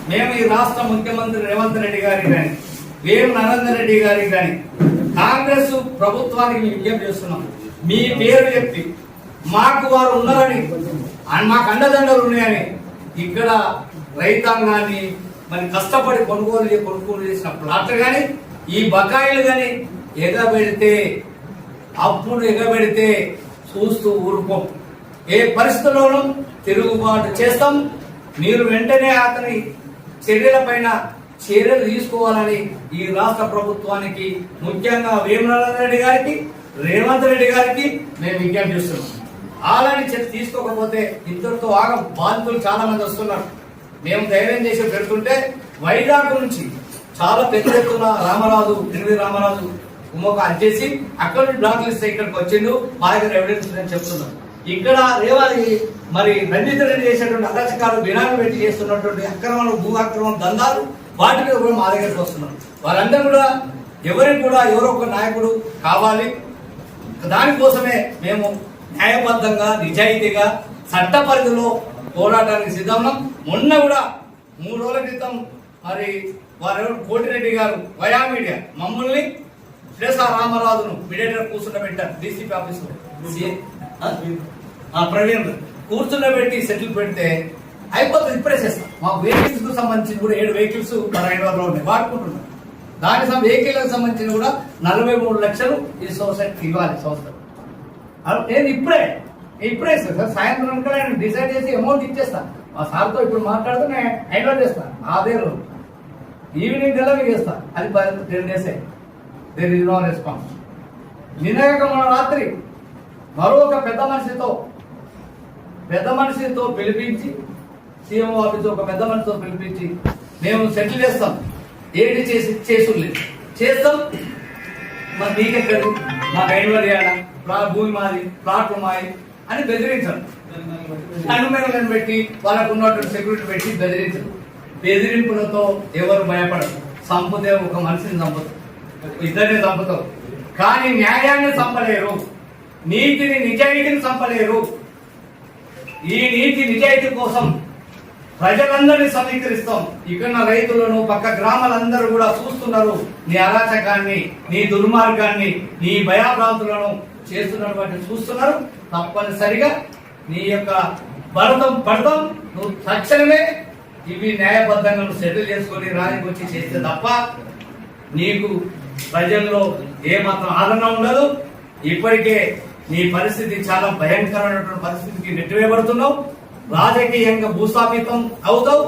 మేము ఈ రాష్ట్ర ముఖ్యమంత్రి రేవంత్ రెడ్డి గారికి కానీ వేరు నరేందర్ రెడ్డి గారికి కానీ కాంగ్రెస్ ప్రభుత్వానికి విజ్ఞప్తి చేస్తున్నాం. మీ పేరు చెప్పి మాకు వారు ఉన్నారని, మాకు అండదండలు ఉన్నాయని ఇక్కడ రైతాంగాన్ని మరి కష్టపడి కొనుగోలు చేసిన ప్లాట్లు కానీ ఈ బకాయిలు కానీ ఎగబెడితే అప్పుడు ఎగబెడితే చూస్తూ ఊరుకోం. ఏ పరిస్థితుల్లోనూ తిరుగుబాటు చేస్తాం. మీరు వెంటనే అతని చర్యలపైన చర్యలు తీసుకోవాలని ఈ రాష్ట్ర ప్రభుత్వానికి, ముఖ్యంగా వేమనరేంద్ర రెడ్డి గారికి, రేవంత్ రెడ్డి గారికి మేము విజ్ఞప్తి చేస్తున్నాం. అలాంటి చర్య తీసుకోకపోతే ఇంతటితో ఆగం. బాధితులు చాలా మంది వస్తున్నారు. మేము ధైర్యం చేసి పెడుతుంటే వైజాగ్ నుంచి చాలా పెద్ద ఎత్తున రామరాజు, ఎనిమిది రామరాజు కుమ్మక చేసి అక్కడ నుంచి బ్లాక్ లిస్ట్ ఇక్కడికి వచ్చిండు. మా దగ్గర ఎవిడెన్స్ ఉందని చెప్తున్నాం. ఇక్కడ రేవాలి మరి రంజిత్ రెడ్డి చేసినటువంటి అరాచకాలు, బినామీ పెట్టి చేస్తున్నటువంటి అక్రమాలు, భూ అక్రమం, దందాలు, వాటి మీద కూడా మా దగ్గరికి వస్తున్నారు. వారందరూ కూడా ఎవరికి కూడా ఎవరో ఒక నాయకుడు కావాలి. దానికోసమే మేము న్యాయబద్ధంగా, నిజాయితీగా, చట్ట పరిధిలో పోరాటానికి సిద్ధం. మొన్న కూడా 3 రోజుల క్రితం మరి వారెవరు కోటిరెడ్డి గారు వయా మీడియా మమ్మల్ని ప్లస్ ఆ రామరాజును మీడియేటర్ కూర్చుండబెట్టారు. డీసీపీ ఆఫీస్ ప్రవీణ్ కూర్చుండబెట్టి సెటిల్ పెడితే అయిపోతుంది. ఇప్పుడే చేస్తాం. మాకు వెహికల్స్ కు సంబంధించి కూడా 7 వెహికల్స్ హైదరాబాద్ ఉన్నాయి, వాడుకుంటున్నాం. దానికి వెహికల్కి సంబంధించిన కూడా 43 లక్షలు ఈ సొసైటీకి ఇవ్వాలి సంస్థ. నేను ఇప్పుడే సార్ సాయంత్రం డిసైడ్ చేసి అమౌంట్ ఇచ్చేస్తాను. మా సార్తో ఇప్పుడు మాట్లాడుతూ నేను హ్యాండ్ చేస్తాను. అదే రోజు ఈవినింగ్ కల్లా మీకు ఇస్తాను. అది 10 days. There is no response. నిన్నగాక మన రాత్రి మరొక పెద్ద మనిషితో పిలిపించి, సీఎం ఆఫీస్ ఒక పెద్ద మనిషితో పిలిపించి మేము సెటిల్ చేస్తాం. ఏంటి చేసులేదు చేస్తాం. మరి నీకెక్కడి మాకు ఐడియా చేయాలా, భూమి మాది, ప్లాట్లు మాది అని బెదిరించారు. అనుమతులను పెట్టి వాళ్ళకు ఉన్నటువంటి సెక్యూరిటీ పెట్టి బెదిరించారు. బెదిరింపులతో ఎవరు భయపడరు. సంపదే ఒక మనిషిని చంపుతారు, ఇద్దరిని చంపుతారు. కానీ న్యాయాన్ని చంపలేరు, నీతిని, నిజాయితీని చంపలేరు. ఈ నీతి నిజాయితీ కోసం ప్రజలందరినీ సమీకరిస్తాం. ఇక్కడ రైతులను, పక్క గ్రామాలందరూ కూడా చూస్తున్నారు నీ అరాచకాన్ని, నీ దుర్మార్గాన్ని, నీ భయాభ్రాంతులను చేస్తున్నటువంటి చూస్తున్నారు. తప్పనిసరిగా నీ యొక్క పడతాం. నువ్వు తక్షణమే ఇవి న్యాయబద్ధంగా నువ్వు సెటిల్ చేసుకొని రాజుకి వచ్చి చేస్తే తప్ప నీకు ప్రజల్లో ఏమాత్రం ఆదరణ ఉండదు. ఇప్పటికే నీ పరిస్థితి చాలా భయంకరమైనటువంటి పరిస్థితికి నెట్టివేయబడుతున్నావు. రాజకీయంగా భూస్థాపితం అవుతావు.